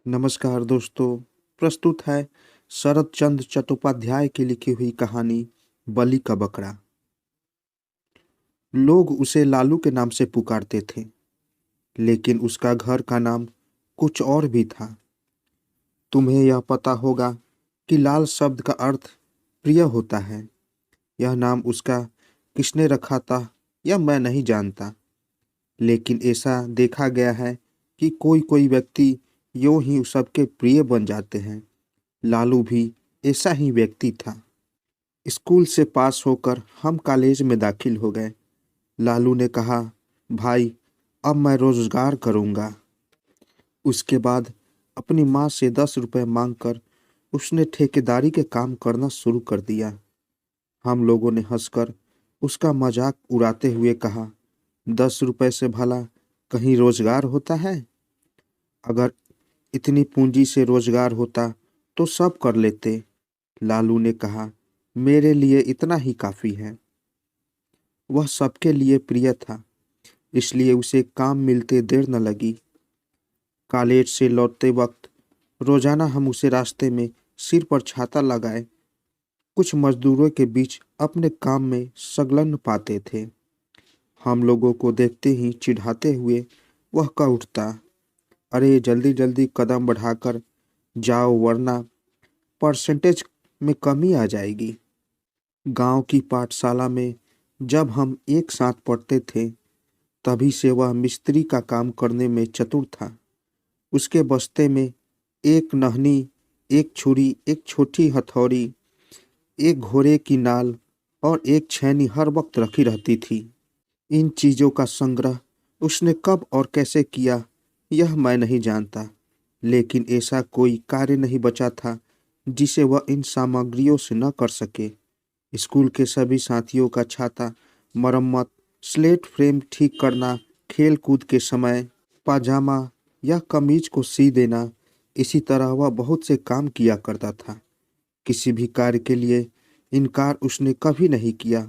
नमस्कार दोस्तों। प्रस्तुत है शरत चंद्र चट्टोपाध्याय की लिखी हुई कहानी बलि का बकरा। लोग उसे लालू के नाम से पुकारते थे, लेकिन उसका घर का नाम कुछ और भी था। तुम्हें यह पता होगा कि लाल शब्द का अर्थ प्रिय होता है। यह नाम उसका किसने रखा था यह मैं नहीं जानता, लेकिन ऐसा देखा गया है कि कोई कोई व्यक्ति यूं ही सबके प्रिय बन जाते हैं। लालू भी ऐसा ही व्यक्ति था। स्कूल से पास होकर हम कॉलेज में दाखिल हो गए। लालू ने कहा, भाई अब मैं रोजगार करूंगा। उसके बाद अपनी माँ से 10 रुपए मांगकर उसने ठेकेदारी के काम करना शुरू कर दिया। हम लोगों ने हंसकर उसका मजाक उड़ाते हुए कहा, 10 रुपए से भला कहीं रोजगार होता है? अगर इतनी पूंजी से रोजगार होता तो सब कर लेते। लालू ने कहा, मेरे लिए इतना ही काफी है। वह सबके लिए प्रिय था, इसलिए उसे काम मिलते देर न लगी। कॉलेज से लौटते वक्त रोजाना हम उसे रास्ते में सिर पर छाता लगाए कुछ मजदूरों के बीच अपने काम में संलग्न पाते थे। हम लोगों को देखते ही चिढ़ाते हुए वह कह उठता, अरे जल्दी जल्दी कदम बढ़ाकर जाओ वरना परसेंटेज में कमी आ जाएगी। गांव की पाठशाला में जब हम एक साथ पढ़ते थे, तभी से वह मिस्त्री का काम करने में चतुर था। उसके बस्ते में एक नहनी, एक छुरी, एक छोटी हथौड़ी, एक घोड़े की नाल और एक छैनी हर वक्त रखी रहती थी। इन चीजों का संग्रह उसने कब और कैसे किया यह मैं नहीं जानता, लेकिन ऐसा कोई कार्य नहीं बचा था जिसे वह इन सामग्रियों से न कर सके। स्कूल के सभी साथियों का छाता मरम्मत, स्लेट फ्रेम ठीक करना, खेल कूद के समय पाजामा या कमीज को सी देना, इसी तरह वह बहुत से काम किया करता था। किसी भी कार्य के लिए इनकार उसने कभी नहीं किया।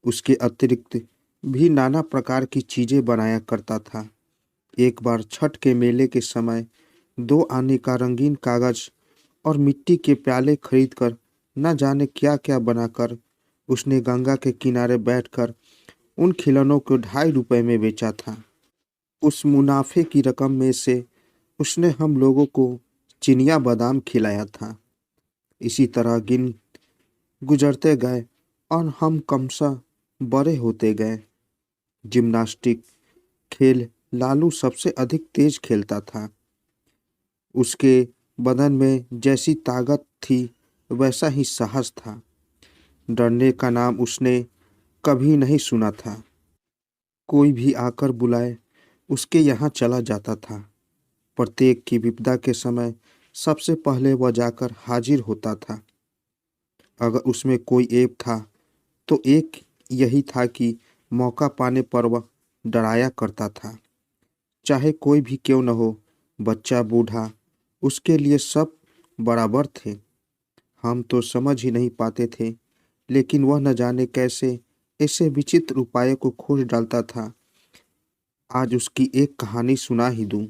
उसके अतिरिक्त भी नाना प्रकार की चीजें बनाया करता था। एक बार छठ के मेले के समय 2 आने का रंगीन कागज और मिट्टी के प्याले खरीदकर न जाने क्या क्या बनाकर उसने गंगा के किनारे बैठकर उन खिलौनों को 2.5 रुपए में बेचा था। उस मुनाफे की रकम में से उसने हम लोगों को चिनिया बादाम खिलाया था। इसी तरह दिन गुजरते गए और हम क्रमशः बड़े होते गए। जिम्नास्टिक खेल लालू सबसे अधिक तेज खेलता था। उसके बदन में जैसी ताकत थी वैसा ही साहस था। डरने का नाम उसने कभी नहीं सुना था। कोई भी आकर बुलाए उसके यहाँ चला जाता था। प्रत्येक की विपदा के समय सबसे पहले वह जाकर हाजिर होता था। अगर उसमें कोई ऐब था तो एक यही था कि मौका पाने पर वह डराया करता था। चाहे कोई भी क्यों न हो, बच्चा बूढ़ा, उसके लिए सब बराबर थे। हम तो समझ ही नहीं पाते थे, लेकिन वह न जाने कैसे ऐसे विचित्र उपायों को खोज डालता था। आज उसकी एक कहानी सुना ही दूं।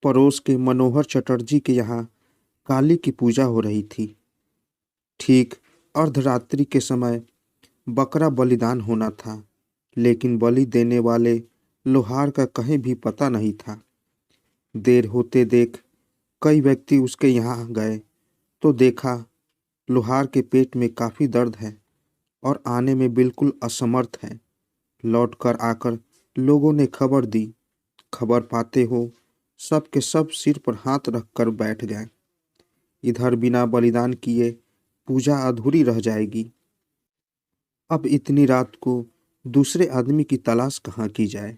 पड़ोस के मनोहर चटर्जी के यहाँ काली की पूजा हो रही थी। ठीक अर्धरात्रि के समय बकरा बलिदान होना था, लेकिन बलि देने वाले लोहार का कहीं भी पता नहीं था। देर होते देख कई व्यक्ति उसके यहाँ गए तो देखा लोहार के पेट में काफी दर्द है और आने में बिल्कुल असमर्थ है। लौटकर आकर लोगों ने खबर दी। खबर पाते हो सब के सब सिर पर हाथ रखकर बैठ गए। इधर बिना बलिदान किए पूजा अधूरी रह जाएगी। अब इतनी रात को दूसरे आदमी की तलाश कहाँ की जाए।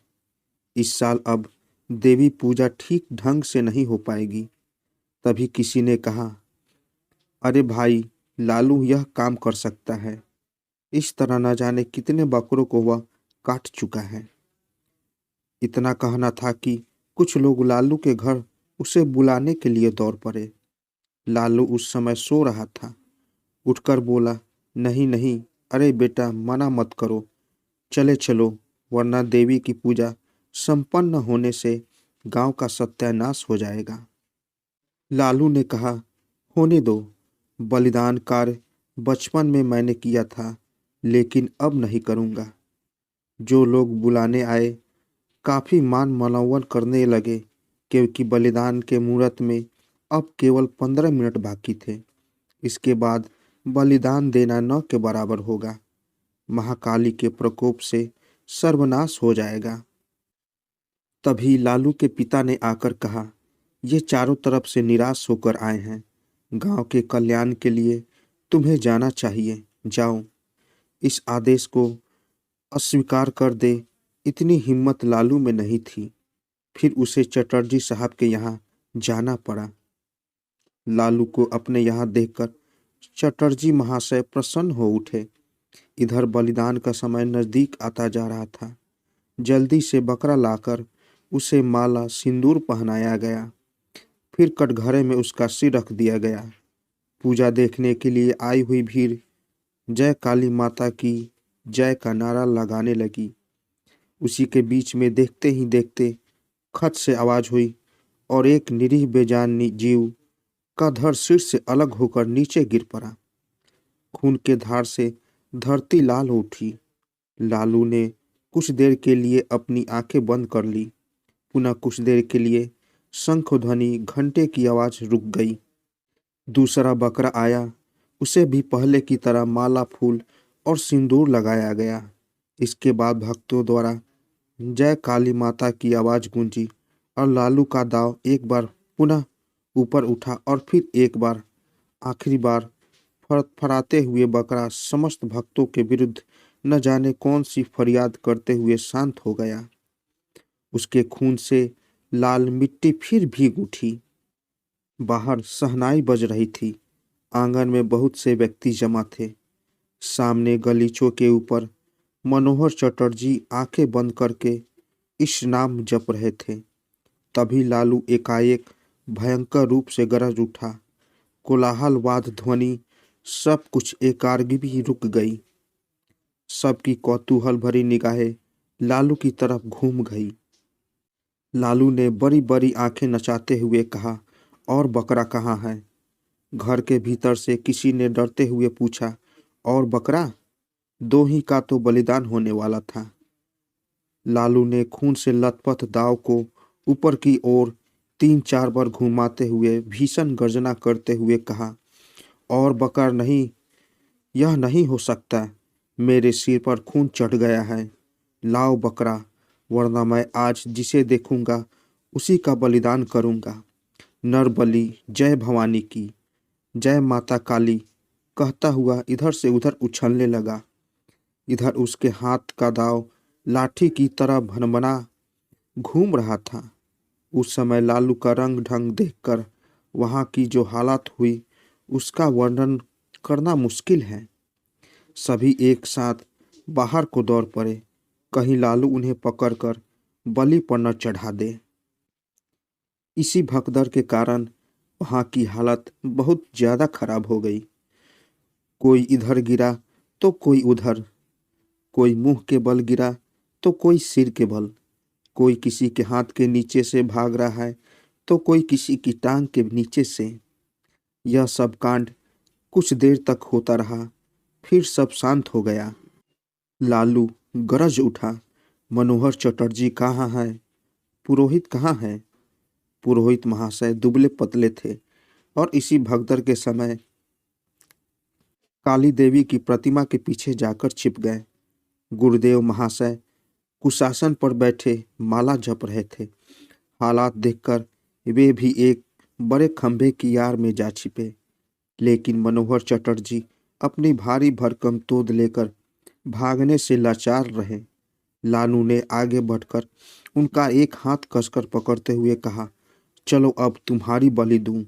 इस साल अब देवी पूजा ठीक ढंग से नहीं हो पाएगी। तभी किसी ने कहा, अरे भाई, लालू यह काम कर सकता है। इस तरह न जाने कितने बकरों को वह काट चुका है। इतना कहना था कि कुछ लोग लालू के घर उसे बुलाने के लिए दौड़ पड़े। लालू उस समय सो रहा था। उठकर बोला, नहीं नहीं, अरे बेटा मना मत करो, चले चलो, वरना देवी की पूजा संपन्न होने से गांव का सत्यानाश हो जाएगा। लालू ने कहा, होने दो। बलिदान कार्य बचपन में मैंने किया था, लेकिन अब नहीं करूंगा। जो लोग बुलाने आए काफी मान मनौवन करने लगे, क्योंकि बलिदान के मुहूर्त में अब केवल 15 मिनट बाकी थे। इसके बाद बलिदान देना न के बराबर होगा। महाकाली के प्रकोप से सर्वनाश हो जाएगा। तभी लालू के पिता ने आकर कहा, ये चारों तरफ से निराश होकर आए हैं। गांव के कल्याण के लिए तुम्हें जाना चाहिए। जाओ। इस आदेश को अस्वीकार कर दे, इतनी हिम्मत लालू में नहीं थी। फिर उसे चटर्जी साहब के यहाँ जाना पड़ा। लालू को अपने यहाँ देखकर चटर्जी महाशय प्रसन्न हो उठे। इधर बलिदान का समय नजदीक आता जा रहा था। जल्दी से बकरा लाकर उसे माला सिंदूर पहनाया गया। फिर कटघरे में उसका सिर रख दिया गया। पूजा देखने के लिए आई हुई भीड़ जय काली माता की जय का नारा लगाने लगी। उसी के बीच में देखते ही देखते खट से आवाज हुई और एक निरीह बेजान जीव का धड़ सिर से अलग होकर नीचे गिर पड़ा। खून के धार से धरती लाल उठी। लालू ने कुछ देर के लिए अपनी आंखें बंद कर ली। पुनः कुछ देर के लिए शंख ध्वनि घंटे की आवाज रुक गई। दूसरा बकरा आया। उसे भी पहले की तरह माला फूल और सिंदूर लगाया गया। इसके बाद भक्तों द्वारा जय काली माता की आवाज गूंजी और लालू का दाव एक बार पुनः ऊपर उठा और फिर एक बार आखिरी बार फड़फड़ाते हुए बकरा समस्त भक्तों के विरुद्ध न जाने कौन सी फरियाद करते हुए शांत हो गया। उसके खून से लाल मिट्टी फिर भीग उठी। बाहर शहनाई बज रही थी। आंगन में बहुत से व्यक्ति जमा थे। सामने गलीचों के ऊपर मनोहर चटर्जी आंखें बंद करके इस नाम जप रहे थे। तभी लालू एकाएक भयंकर रूप से गरज उठा। कोलाहल वाद ध्वनि सब कुछ एकाएक रुक गई। सबकी कौतूहल भरी निगाहें लालू की तरफ घूम गई। लालू ने बड़ी बड़ी आंखें नचाते हुए कहा, और बकरा कहाँ है? घर के भीतर से किसी ने डरते हुए पूछा, और बकरा? दो ही का तो बलिदान होने वाला था। लालू ने खून से लथपथ दाव को ऊपर की ओर 3-4 बार घुमाते हुए भीषण गर्जना करते हुए कहा, और बकरा नहीं, यह नहीं हो सकता। मेरे सिर पर खून चढ़ गया है। लाओ बकरा, वरना मैं आज जिसे देखूंगा उसी का बलिदान करूंगा। नर बलि जय भवानी की, जय माता काली कहता हुआ इधर से उधर उछलने लगा। इधर उसके हाथ का दाव लाठी की तरह भनभना घूम रहा था। उस समय लालू का रंग ढंग देखकर वहां की जो हालत हुई उसका वर्णन करना मुश्किल है। सभी एक साथ बाहर को दौड़ पड़े, कहीं लालू उन्हें पकड़कर बलि पर न चढ़ा दे। इसी भगदड़ के कारण वहां की हालत बहुत ज्यादा खराब हो गई। कोई इधर गिरा तो कोई उधर, कोई मुंह के बल गिरा तो कोई सिर के बल, कोई किसी के हाथ के नीचे से भाग रहा है तो कोई किसी की टांग के नीचे से। यह सब कांड कुछ देर तक होता रहा, फिर सब शांत हो गया। लालू गरज उठा, मनोहर चटर्जी कहाँ है? पुरोहित कहाँ है? पुरोहित महाशय दुबले पतले थे और इसी भगदड़ के समय काली देवी की प्रतिमा के पीछे जाकर छिप गए। गुरुदेव महाशय कुशासन पर बैठे माला जप रहे थे। हालात देखकर वे भी एक बड़े खंभे की आड़ में जा छिपे। लेकिन मनोहर चटर्जी अपनी भारी भरकम तोद लेकर भागने से लाचार रहे। लालू ने आगे बढ़कर उनका एक हाथ कसकर पकड़ते हुए कहा, चलो अब तुम्हारी बलि दूं।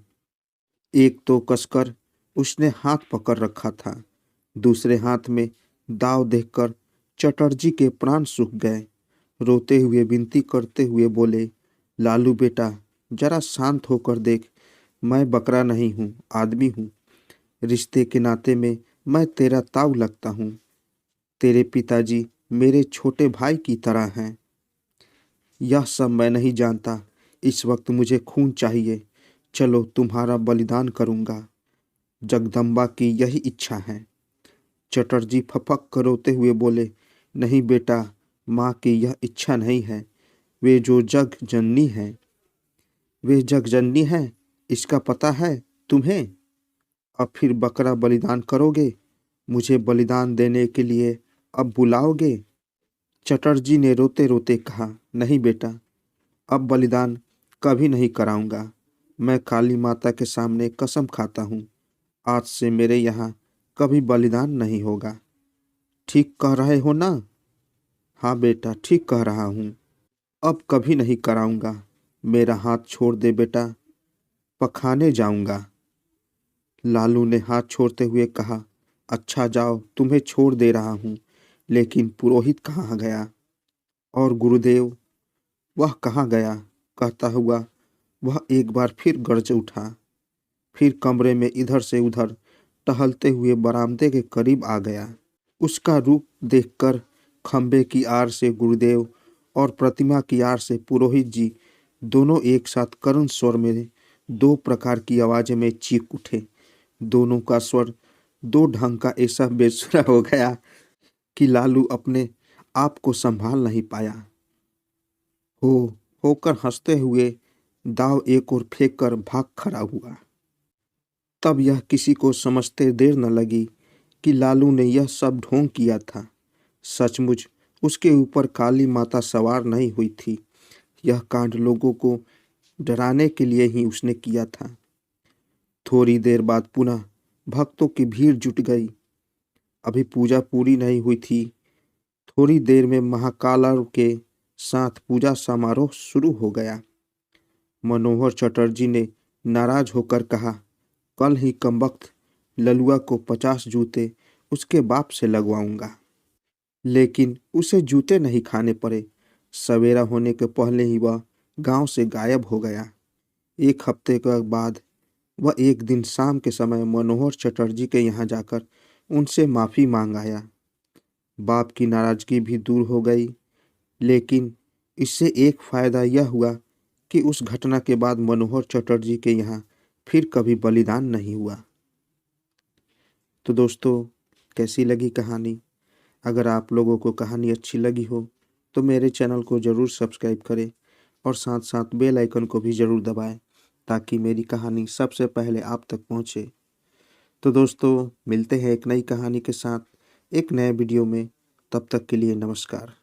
एक तो कसकर उसने हाथ पकड़ रखा था, दूसरे हाथ में दाव देखकर चटर्जी के प्राण सूख गए। रोते हुए विनती करते हुए बोले, लालू बेटा जरा शांत होकर देख, मैं बकरा नहीं हूँ, आदमी हूँ। रिश्ते के नाते में मैं तेरा ताऊ लगता हूँ। तेरे पिताजी मेरे छोटे भाई की तरह हैं। यह सब मैं नहीं जानता इस वक्त मुझे खून चाहिए। चलो तुम्हारा बलिदान करूंगा। जगदम्बा की यही इच्छा है। चटर्जी फपक कर रोते हुए बोले, नहीं बेटा, माँ की यह इच्छा नहीं है। वे जो जग जननी है, वे जग जननी है, इसका पता है तुम्हें। अब फिर बकरा बलिदान करोगे? मुझे बलिदान देने के लिए अब बुलाओगे? चटर्जी ने रोते रोते कहा, नहीं बेटा, अब बलिदान कभी नहीं कराऊंगा। मैं काली माता के सामने कसम खाता हूँ, आज से मेरे यहाँ कभी बलिदान नहीं होगा। ठीक कह रहे हो ना? हाँ बेटा, ठीक कह रहा हूँ। अब कभी नहीं कराऊंगा। मेरा हाथ छोड़ दे बेटा, पखाने जाऊंगा। लालू ने हाथ छोड़ते हुए कहा, अच्छा जाओ, तुम्हें छोड़ दे रहा हूँ, लेकिन पुरोहित कहाँ गया? और गुरुदेव, वह कहाँ गया? कहता हुआ वह एक बार फिर गरज उठा। फिर कमरे में इधर से उधर टहलते हुए बरामदे के करीब आ गया। उसका रूप देखकर खंबे की आड़ से गुरुदेव और प्रतिमा की आड़ से पुरोहित जी दोनों एक साथ करुण स्वर में दो प्रकार की आवाज़ में चीख उठे। दोनों का स्वर दो ढंग का ऐसा बेसुरा हो गया कि लालू अपने आप को संभाल नहीं पाया। हो होकर हंसते हुए दाव एक ओर फेंक कर भाग खड़ा हुआ। तब यह किसी को समझते देर न लगी कि लालू ने यह सब ढोंग किया था। सचमुच उसके ऊपर काली माता सवार नहीं हुई थी। यह कांड लोगों को डराने के लिए ही उसने किया था। थोड़ी देर बाद पुनः भक्तों की भीड़ जुट गई। अभी पूजा पूरी नहीं हुई थी। थोड़ी देर में महाकाल के साथ पूजा समारोह शुरू हो गया। मनोहर चटर्जी ने नाराज होकर कहा, कल ही कमबख्त ललुआ को 50 जूते उसके बाप से लगवाऊंगा। लेकिन उसे जूते नहीं खाने पड़े। सवेरा होने के पहले ही वह गांव से गायब हो गया। एक हफ्ते के बाद वह एक दिन शाम के समय मनोहर चटर्जी के यहाँ जाकर उनसे माफ़ी मांग आया। बाप की नाराज़गी भी दूर हो गई, लेकिन इससे एक फ़ायदा यह हुआ कि उस घटना के बाद मनोहर चटर्जी के यहाँ फिर कभी बलिदान नहीं हुआ। तो दोस्तों, कैसी लगी कहानी? अगर आप लोगों को कहानी अच्छी लगी हो तो मेरे चैनल को ज़रूर सब्सक्राइब करें और साथ साथ बेल आइकन को भी ज़रूर दबाएं, ताकि मेरी कहानी सबसे पहले आप तक पहुंचे। तो दोस्तों, मिलते हैं एक नई कहानी के साथ एक नए वीडियो में। तब तक के लिए नमस्कार।